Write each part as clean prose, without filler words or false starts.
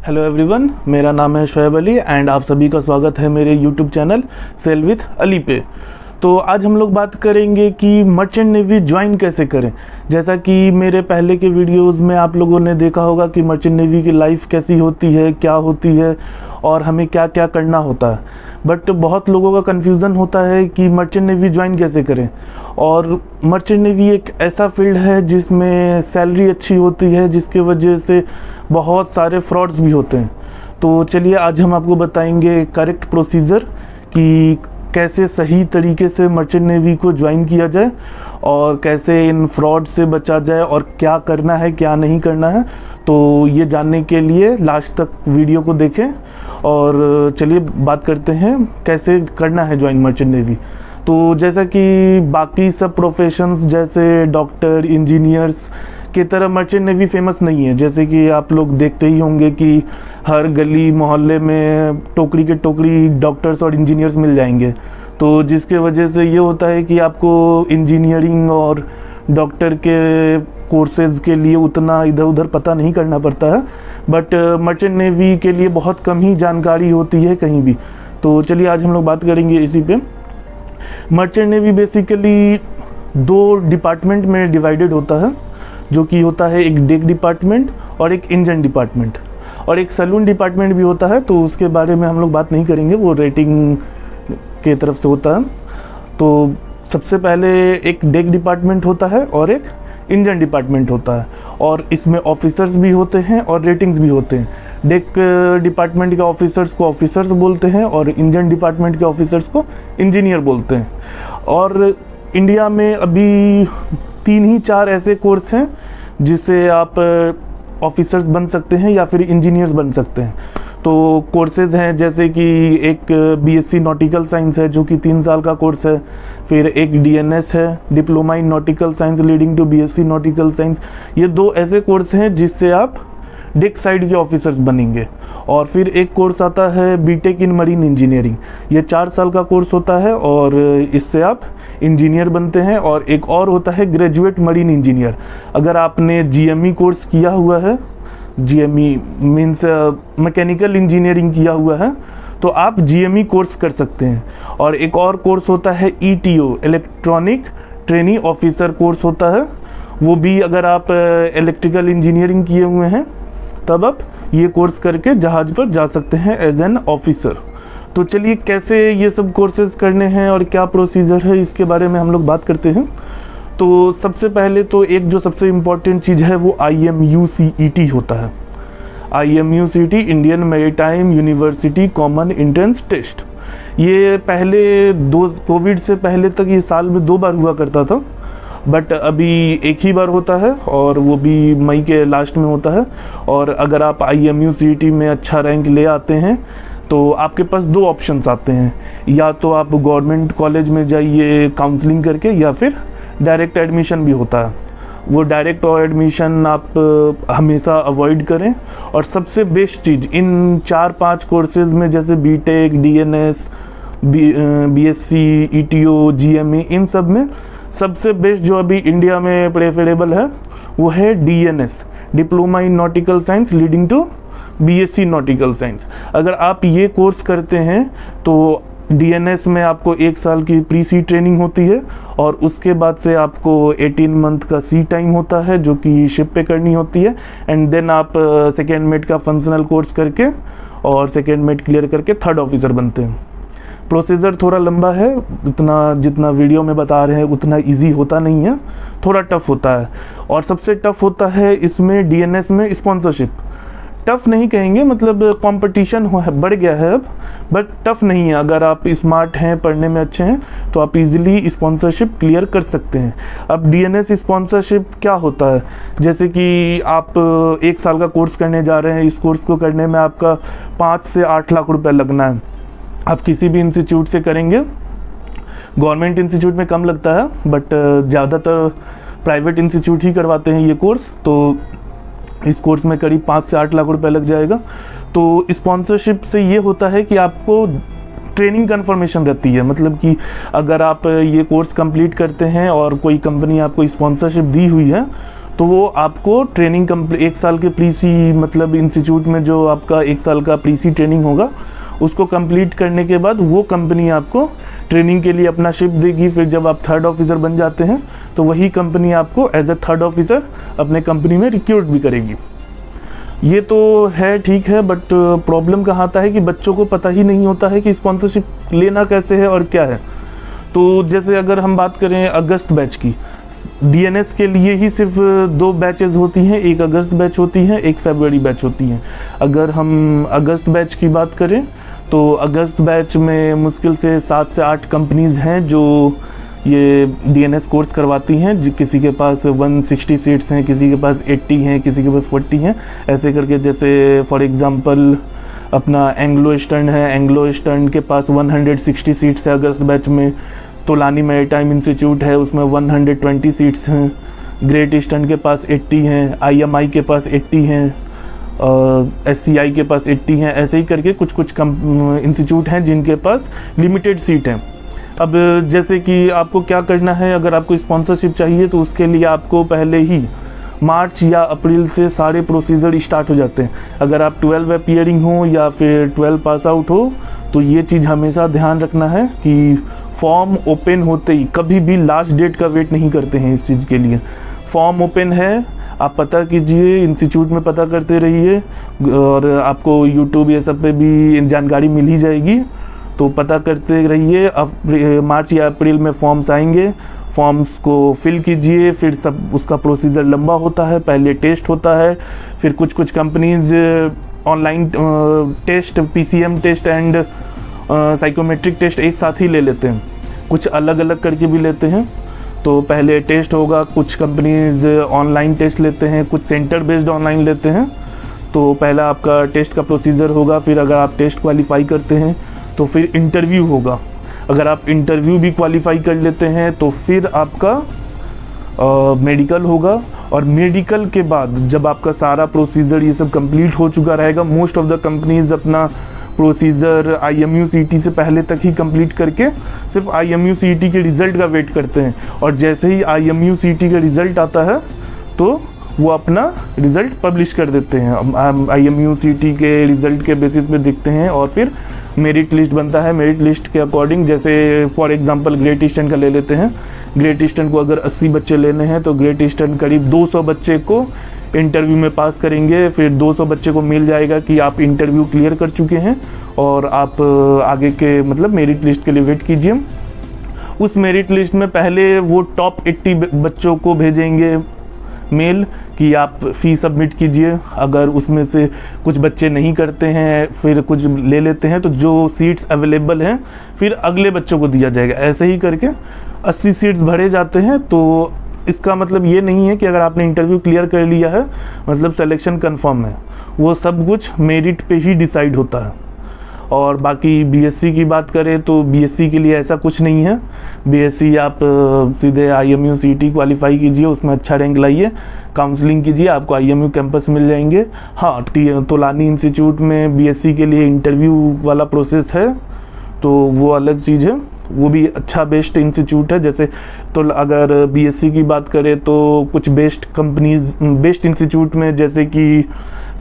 Hello everyone, मेरा नाम है शोएब अली एंड आप सभी का स्वागत है मेरे YouTube channel sail with Ali पे। तो आज हम लोग बात करेंगे कि मर्चेंट नेवी ज्वाइन कैसे करें। जैसा कि मेरे पहले के वीडियोस में आप लोगों ने देखा होगा कि मर्चेंट नेवी की लाइफ कैसी होती है, क्या होती है और हमें क्या क्या करना होता है। बट बहुत लोगों का कन्फ्यूज़न होता है कि मर्चेंट नेवी ज्वाइन कैसे करें। और मर्चेंट नेवी एक ऐसा फील्ड है जिसमें सैलरी अच्छी होती है, जिसके वजह से बहुत सारे फ्रॉड्स भी होते हैं। तो चलिए आज हम आपको बताएंगे करेक्ट प्रोसीजर कि कैसे सही तरीके से मर्चेंट नेवी को ज्वाइन किया जाए और कैसे इन फ्रॉड से बचा जाए और क्या करना है क्या नहीं करना है। तो ये जानने के लिए लास्ट तक वीडियो को देखें और चलिए बात करते हैं कैसे करना है ज्वाइन मर्चेंट नेवी। तो जैसा कि बाकी सब प्रोफेशंस जैसे डॉक्टर, इंजीनियर्स की तरह मर्चेंट नेवी फेमस नहीं है। जैसे कि आप लोग देखते ही होंगे कि हर गली मोहल्ले में टोकरी के टोकरी डॉक्टर्स और इंजीनियर्स मिल जाएंगे। तो जिसके वजह से ये होता है कि आपको इंजीनियरिंग और डॉक्टर के कोर्सेज़ के लिए उतना इधर उधर पता नहीं करना पड़ता है। बट मर्चेंट नेवी के लिए बहुत कम ही जानकारी होती है कहीं भी। तो चलिए आज हम लोग बात करेंगे इसी पे। मर्चेंट नेवी बेसिकली दो डिपार्टमेंट में डिवाइडेड होता है, जो कि होता है एक डेक डिपार्टमेंट और एक इंजन डिपार्टमेंट, और एक सैलून डिपार्टमेंट भी होता है। तो उसके बारे में हम लोग बात नहीं करेंगे, वो रेटिंग के तरफ से होता है। तो सबसे पहले एक डेक डिपार्टमेंट होता है और एक इंजन डिपार्टमेंट होता है, और इसमें ऑफिसर्स भी होते हैं और रेटिंग्स भी होते हैं। डेक डिपार्टमेंट के ऑफिसर्स को ऑफिसर्स बोलते हैं और इंजन डिपार्टमेंट के ऑफिसर्स को इंजीनियर बोलते हैं। और इंडिया में अभी 3 ही 4 ऐसे कोर्स हैं जिससे आप ऑफिसर्स बन सकते हैं या फिर इंजीनियर्स बन सकते हैं। तो कोर्सेज़ हैं जैसे कि एक बीएससी नॉटिकल साइंस है जो कि 3 साल का कोर्स है। फिर एक डीएनएस है, diploma in nautical science leading to BSc nautical science. ये 2 ऐसे कोर्स हैं जिससे आप डेक साइड के ऑफिसर्स बनेंगे। और फिर एक कोर्स आता है बीटेक इन मरीन इंजीनियरिंग। ये 4 साल का कोर्स होता है और इससे आप इंजीनियर बनते हैं। और एक और होता है ग्रेजुएट मरीन इंजीनियर। अगर आपने जीएमई कोर्स किया हुआ है, जीएमई मीन्स मैकेनिकल इंजीनियरिंग किया हुआ है, तो आप जीएमई कोर्स कर सकते हैं। और एक और कोर्स होता है ETO, electronic trainee officer course होता है। वो भी अगर आप इलेक्ट्रिकल इंजीनियरिंग किए हुए हैं तब आप ये कोर्स करके जहाज़ पर जा सकते हैं एज एन ऑफिसर। तो चलिए कैसे ये सब कोर्सेज करने हैं और क्या प्रोसीजर है इसके बारे में हम लोग बात करते हैं। तो सबसे पहले तो एक जो सबसे इम्पॉर्टेंट चीज़ है वो IMUCET होता है। IMUCET Indian maritime university common entrance test. ये पहले कोविड से पहले तक ये साल में 2 बार हुआ करता था, बट अभी एक ही बार होता है और वो भी मई के लास्ट में होता है। और अगर आप IMUCET में अच्छा रैंक ले आते हैं तो आपके पास 2 ऑप्शंस आते हैं, या तो आप गवर्नमेंट कॉलेज में जाइए काउंसलिंग करके, या फिर डायरेक्ट एडमिशन भी होता है। वो डायरेक्ट एडमिशन आप हमेशा अवॉइड करें। और सबसे बेस्ट चीज़ इन 4-5 कोर्सेज में जैसे BTech, DNS, BSc, ETO, GME, इन सब में सबसे बेस्ट जो अभी इंडिया में प्रेफरेबल है वो है DNS, diploma in nautical science leading to BSc nautical science. अगर आप ये कोर्स करते हैं तो डीएनएस में आपको 1 साल की प्री सी ट्रेनिंग होती है, और उसके बाद से आपको 18 मंथ का सी टाइम होता है जो कि शिप पे करनी होती है। एंड देन आप सेकेंड मेट का फंक्शनल कोर्स करके और सेकेंड मेट क्लियर करके 3rd ऑफिसर बनते हैं। प्रोसीजर थोड़ा लंबा है, उतना जितना वीडियो में बता रहे हैं उतना इजी होता नहीं है, थोड़ा टफ होता है। और सबसे टफ होता है इसमें डीएनएस में स्पॉन्सरशिप। टफ नहीं कहेंगे, मतलब कंपटीशन बढ़ गया है अब, बट टफ नहीं है। अगर आप स्मार्ट हैं, पढ़ने में अच्छे हैं, तो आप इजीली स्पॉन्सरशिप क्लियर कर सकते हैं। अब डीएनएस स्पॉन्सरशिप क्या होता है, जैसे कि आप 1 साल का कोर्स करने जा रहे हैं। इस कोर्स को करने में आपका 5 से 8 लाख रुपए लगना है। आप किसी भी इंस्टीट्यूट से करेंगे, गवर्नमेंट इंस्टीट्यूट में कम लगता है, बट ज़्यादातर प्राइवेट इंस्टीट्यूट ही करवाते हैं ये कोर्स। तो इस कोर्स में करीब 5 से 8 लाख रुपए लग जाएगा। तो स्पॉन्सरशिप से ये होता है कि आपको ट्रेनिंग कन्फर्मेशन रहती है, मतलब कि अगर आप ये कोर्स कंप्लीट करते हैं और कोई कंपनी आपको स्पॉन्सरशिप दी हुई है तो वो आपको ट्रेनिंग एक साल के प्रीसी मतलब इंस्टीट्यूट में जो आपका एक साल का प्रीसी ट्रेनिंग होगा उसको कंप्लीट करने के बाद वो कंपनी आपको ट्रेनिंग के लिए अपना शिप देगी। फिर जब आप 3rd ऑफिसर बन जाते हैं तो वही कंपनी आपको एज ए 3rd ऑफिसर अपने कंपनी में रिक्रूट भी करेगी। ये तो है ठीक है, बट प्रॉब्लम कहाँ आता है कि बच्चों को पता ही नहीं होता है कि स्पॉन्सरशिप लेना कैसे है और क्या है। तो जैसे अगर हम बात करें अगस्त बैच की, डीएनएस के लिए ही सिर्फ 2 बैचेस होती हैं, एक अगस्त बैच होती है, एक फरवरी बैच होती है। अगर हम अगस्त बैच की बात करें तो अगस्त बैच में मुश्किल से 7 से 8 कंपनीज़ हैं जो ये डीएनएस कोर्स करवाती हैं। किसी के पास 160 सीट्स हैं, किसी के पास 80 हैं, किसी के पास 40 हैं, ऐसे करके। जैसे फॉर एग्जांपल अपना एंग्लो ईस्टर्न है, एंग्लो ईस्टर्न के पास 160 सीट्स है अगस्त बैच में। तोलानी मैरीटाइम इंस्टीट्यूट है, उसमें 120 सीट्स हैं। ग्रेट ईस्टर्न के पास 80 हैं, आईएमआई के पास 80 हैं, एससीआई के पास 80 हैं। ऐसे ही करके कुछ कुछ इंस्टीट्यूट हैं जिनके पास लिमिटेड सीट हैं। अब जैसे कि आपको क्या करना है, अगर आपको स्पॉन्सरशिप चाहिए तो उसके लिए आपको पहले ही मार्च या अप्रैल से सारे प्रोसीजर स्टार्ट हो जाते हैं। अगर आप 12 अपीयरिंग हो या फिर 12 पास आउट हो तो ये चीज़ हमेशा ध्यान रखना है कि फॉर्म ओपन होते ही कभी भी लास्ट डेट का वेट नहीं करते हैं इस चीज़ के लिए। फॉर्म ओपन है, आप पता कीजिए, इंस्टीट्यूट में पता करते रहिए और आपको यूट्यूब ये सब पे भी जानकारी मिल ही जाएगी। तो पता करते रहिए। अब मार्च या अप्रैल में फॉर्म्स आएंगे, फॉर्म्स को फिल कीजिए। फिर सब उसका प्रोसीजर लंबा होता है, पहले टेस्ट होता है, फिर कुछ companies online test, PCM test and psychometric test एक साथ ही ले लेते हैं, कुछ अलग अलग करके भी लेते हैं। तो पहले टेस्ट होगा, कुछ कंपनीज ऑनलाइन टेस्ट लेते हैं, कुछ सेंटर बेस्ड ऑनलाइन लेते हैं। तो पहला आपका टेस्ट का प्रोसीजर होगा, फिर अगर आप टेस्ट क्वालिफाई करते हैं तो फिर इंटरव्यू होगा। अगर आप इंटरव्यू भी क्वालिफाई कर लेते हैं तो फिर आपका मेडिकल होगा। और मेडिकल के बाद जब आपका सारा प्रोसीजर ये सब कंप्लीट हो चुका रहेगा, मोस्ट ऑफ द कंपनीज अपना प्रोसीजर IMU CET से पहले तक ही कंप्लीट करके सिर्फ IMU CET के रिज़ल्ट का वेट करते हैं। और जैसे ही IMU CET का रिज़ल्ट आता है तो वो अपना रिज़ल्ट पब्लिश कर देते हैं। IMU CET के रिज़ल्ट के बेसिस पे देखते हैं और फिर मेरिट लिस्ट बनता है। मेरिट लिस्ट के अकॉर्डिंग, जैसे फॉर एग्जांपल ग्रेट ईस्टर्न का ले लेते हैं। ग्रेट ईस्टर्न को अगर 80 बच्चे लेने हैं तो ग्रेट ईस्टर्न करीब 200 बच्चे को इंटरव्यू में पास करेंगे। फिर 200 बच्चे को मिल जाएगा कि आप इंटरव्यू क्लियर कर चुके हैं और आप आगे के मतलब मेरिट लिस्ट के लिए वेट कीजिए। उस मेरिट लिस्ट में पहले वो टॉप 80 बच्चों को भेजेंगे मेल कि आप फ़ी सबमिट कीजिए। अगर उसमें से कुछ बच्चे नहीं करते हैं, फिर कुछ ले लेते हैं, तो जो सीट्स अवेलेबल हैं फिर अगले बच्चों को दिया जाएगा। ऐसे ही करके 80 सीट्स भरे जाते हैं। तो इसका मतलब ये नहीं है कि अगर आपने इंटरव्यू क्लियर कर लिया है मतलब सिलेक्शन कंफर्म है। वो सब कुछ मेरिट पे ही डिसाइड होता है। और बाकी बीएससी की बात करें तो बीएससी के लिए ऐसा कुछ नहीं है। बीएससी आप सीधे IMU CET क्वालिफाई कीजिए, उसमें अच्छा रैंक लाइए, काउंसलिंग कीजिए, आपको IMU कैंपस मिल जाएंगे। हाँ, तोलानी इंस्टीट्यूट में बीएससी के लिए इंटरव्यू वाला प्रोसेस है, तो वो अलग चीज़ है। वो भी अच्छा बेस्ट इंस्टीट्यूट है। जैसे तो अगर बीएससी की बात करें तो कुछ बेस्ट कंपनीज, बेस्ट इंस्टीट्यूट में जैसे कि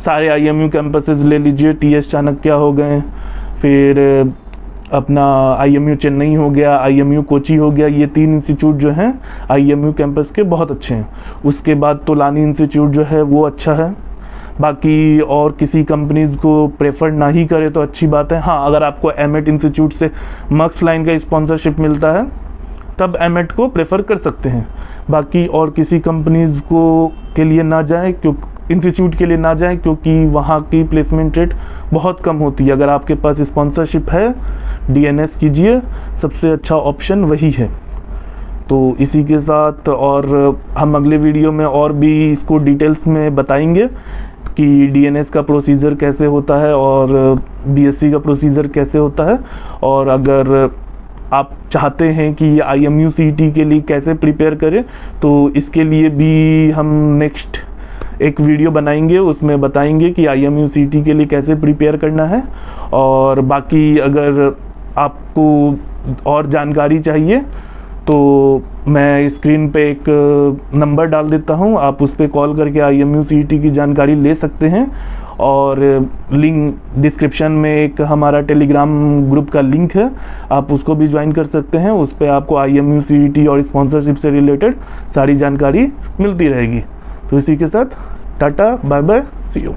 सारे IMU कैंपसेस ले लीजिए। TS चाणक्य हो गए, फिर अपना IMU चेन्नई हो गया, IMU कोची हो गया। ये 3 इंस्टीट्यूट जो हैं IMU कैंपस के बहुत अच्छे हैं। उसके बाद तोलानी इंस्टीट्यूट जो है वो अच्छा है। बाकी और किसी कंपनीज़ को प्रेफर ना ही करे तो अच्छी बात है। हाँ, अगर आपको एमेट इंस्टीट्यूट से मक्स लाइन का स्पॉन्सरशिप मिलता है तब एमेट को प्रेफर कर सकते हैं। बाकी और किसी कंपनीज़ को के लिए ना जाएं, क्योंकि इंस्टीट्यूट के लिए ना जाएं, क्योंकि वहाँ की प्लेसमेंट रेट बहुत कम होती है। अगर आपके पास स्पॉन्सरशिप है, DNS कीजिए, सबसे अच्छा ऑप्शन वही है। तो इसी के साथ और हम अगले वीडियो में और भी इसको डिटेल्स में बताएंगे कि DNS का प्रोसीजर कैसे होता है और BSc का प्रोसीजर कैसे होता है। और अगर आप चाहते हैं कि IMU CET के लिए कैसे प्रिपेयर करें तो इसके लिए भी हम नेक्स्ट एक वीडियो बनाएंगे, उसमें बताएंगे कि IMU CET के लिए कैसे प्रिपेयर करना है। और बाकी अगर आपको और जानकारी चाहिए तो मैं स्क्रीन पे एक नंबर डाल देता हूँ, आप उस पर कॉल करके IMU CET की जानकारी ले सकते हैं। और लिंक डिस्क्रिप्शन में एक हमारा टेलीग्राम ग्रुप का लिंक है, आप उसको भी ज्वाइन कर सकते हैं। उस पर आपको IMU CET और स्पॉन्सरशिप से रिलेटेड सारी जानकारी मिलती रहेगी। तो इसी के साथ tata bye bye, see you.